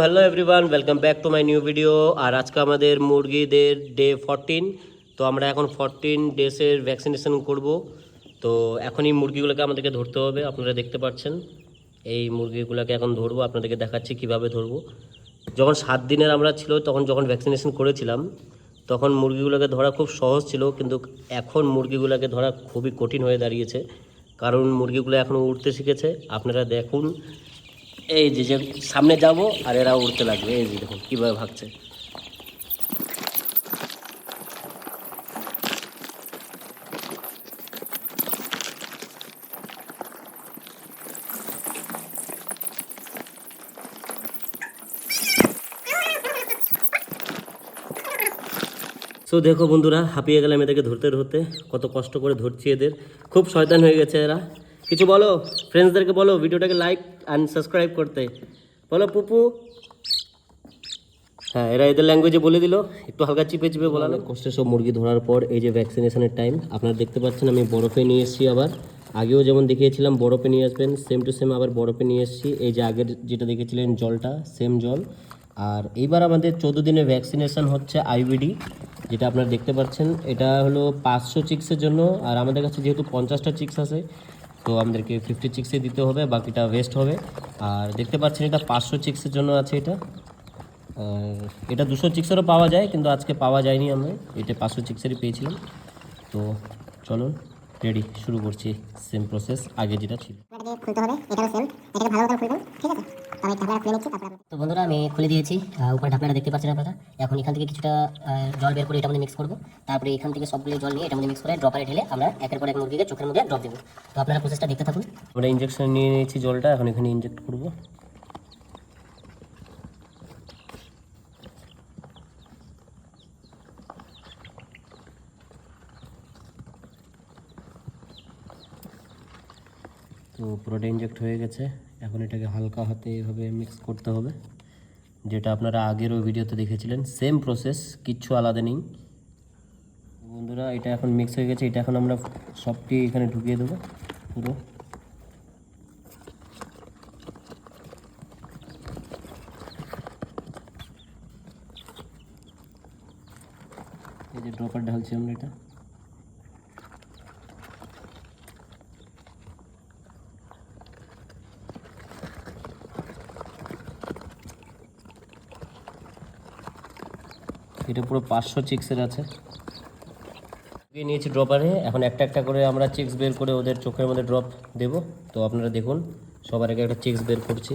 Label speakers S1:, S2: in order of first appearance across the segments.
S1: Hello everyone, welcome back to my new video. আর আজকে আমাদের মুরগিদের ডে 14। তো আমরা এখন 14 ডেসের ভ্যাকসিনেশন করব। তো এখনই মুরগিগুলোকে আমাদেরকে ধরতে হবে। আপনারা দেখতে পাচ্ছেন এই মুরগিগুলোকে এখন ধরবো, আপনাদেরকে দেখাচ্ছি কিভাবে ধরবো। যখন 7 দিনের আমরা ছিল তখন যখন ভ্যাকসিনেশন করেছিলাম তখন মুরগিগুলোকে ধরা খুব সহজ ছিল, কিন্তু এখন মুরগিগুলোকে ধরা খুবই কঠিন হয়ে দাঁড়িয়েছে, কারণ মুরগিগুলো এখনও উঠতে শিখেছে। আপনারা দেখুন, এই যে যে সামনে যাব আর এরা উড়তে লাগবে। এই যে দেখুন কীভাবে ভাগছে। সো দেখো বন্ধুরা, হাঁপিয়ে গেলাম এদেরকে ধরতে ধরতে। কত কষ্ট করে ধরছি এদের, খুব শয়তান হয়ে গেছে এরা। কিছু বলো ফ্রেন্ডসদেরকে, বলো ভিডিওটাকে লাইক অ্যান্ড সাবস্ক্রাইব করতে বলো। পুপু, হ্যাঁ, এরা এদের ল্যাঙ্গুয়েজে বলে দিল, একটু হালকা চিপে চিপে বলালো। কষ্টে সব মুরগি ধরার পর এই যে ভ্যাকসিনেশনের টাইম, আপনারা দেখতে পাচ্ছেন আমি বরফে নিয়ে এসেছি। আবার আগেও যেমন দেখিয়েছিলাম বরফে নিয়ে আসবেন, সেম টু সেম আবার বরফে নিয়ে এসেছি। এই যে আগের যেটা দেখেছিলেন জলটা, সেম জল। আর এইবার আমাদের 14 দিনের ভ্যাকসিনেশন হচ্ছে আইভিডি, যেটা আপনারা দেখতে পাচ্ছেন। এটা হলো 500 চিক্সের জন্য, আর আমাদের কাছে যেহেতু 50টা চিক্স আছে তো আমাদেরকে 50 চিক্সে দিতে হবে, বাকিটা ওয়েস্ট হবে। আর দেখতে পাচ্ছেন এটা 500 চিক্সের জন্য আছে। এটা 200 চিক্সেরও পাওয়া যায়, কিন্তু আজকে পাওয়া যায়নি, আমরা এটা 500 চিক্সেরই পেয়েছিলাম। তো চলুন রেডি, শুরু করছি সেম প্রসেস আগে যেটা ছিল।
S2: খুলতে হবে, এটাও সেম, এটাকে ভালো মতো খুলবেন, ঠিক আছে? আমি ঢাকনা খুলে নিচ্ছি। তো বন্ধুরা, আমি খুলে দিয়েছি। উপরে ঢাকনাটা দেখতে পাচ্ছেন আপনারা। এখন এখান থেকে কিছুটা জল বের করে এটার মধ্যে মিক্স করবো। তারপরে এখান থেকে সবগুলো জল নিয়ে এটার মধ্যে মিক্স করে ড্রপারে ঢেলে আমরা একের পর এক মুরগিকে চোখের মধ্যে ড্রপ দেবো। তো আপনারা প্রসেসটা দেখতে থাকুন।
S1: আমরা ইঞ্জেকশন নিয়ে নিয়েছি জলটা, এখন এখানে ইনজেক্ট করবো। তো পুরোটা ইনজেক্ট হয়ে গেছে। এখন এটাকে হালকা হাতে এভাবে মিক্স করতে হবে, যেটা আপনারা আগেরও ভিডিওতে দেখেছিলেন। সেম প্রসেস, কিচ্ছু আলাদা নেই বন্ধুরা। এটা এখন মিক্স হয়ে গেছে, এটা এখন আমরা সবটি এখানে ঢুকিয়ে দেবো পুরো। এই যে ড্রপার ঢালছি আমরা এটা। এটা পুরো 500 চিক্সের আছে। নিয়েছি ড্রপারে, এখন একটা একটা করে আমরা চিক্স বের করে ওদের চোখের মধ্যে ড্রপ দেব। তো আপনারা দেখুন, সবার আগে একটা চিক্স বের করছি।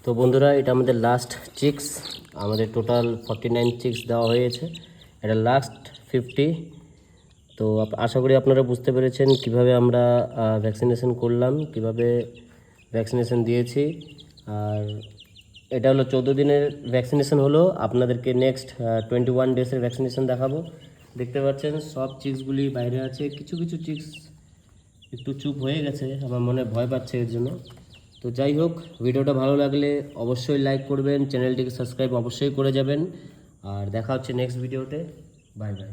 S1: তো বন্ধুরা, এটা আমাদের লাস্ট চিক্স। আমাদের টোটাল 49 চিক্স দেওয়া হয়েছে, এটা লাস্ট 50। তো আশা করি আপনারা বুঝতে পেরেছেন কিভাবে আমরা ভ্যাকসিনেশন করলাম, কিভাবে ভ্যাকসিনেশন দিয়েছি। আর এটা হলো 14 দিনের ভ্যাকসিনেশন হলো। আপনাদেরকে নেক্সট 21 ডেসের ভ্যাকসিনেশন দেখাবো। দেখতে পাচ্ছেন সব চিক্সগুলি বাইরে আছে। কিছু কিছু চিক্স একটু চুপ হয়ে গেছে, আমার মনে ভয় পাচ্ছে এর জন্য। তো যাই হোক, ভিডিওটা ভালো লাগলে অবশ্যই লাইক করবেন, চ্যানেলটিকে সাবস্ক্রাইব অবশ্যই করে যাবেন। আর দেখা হচ্ছে নেক্সট ভিডিওতে। Bye bye.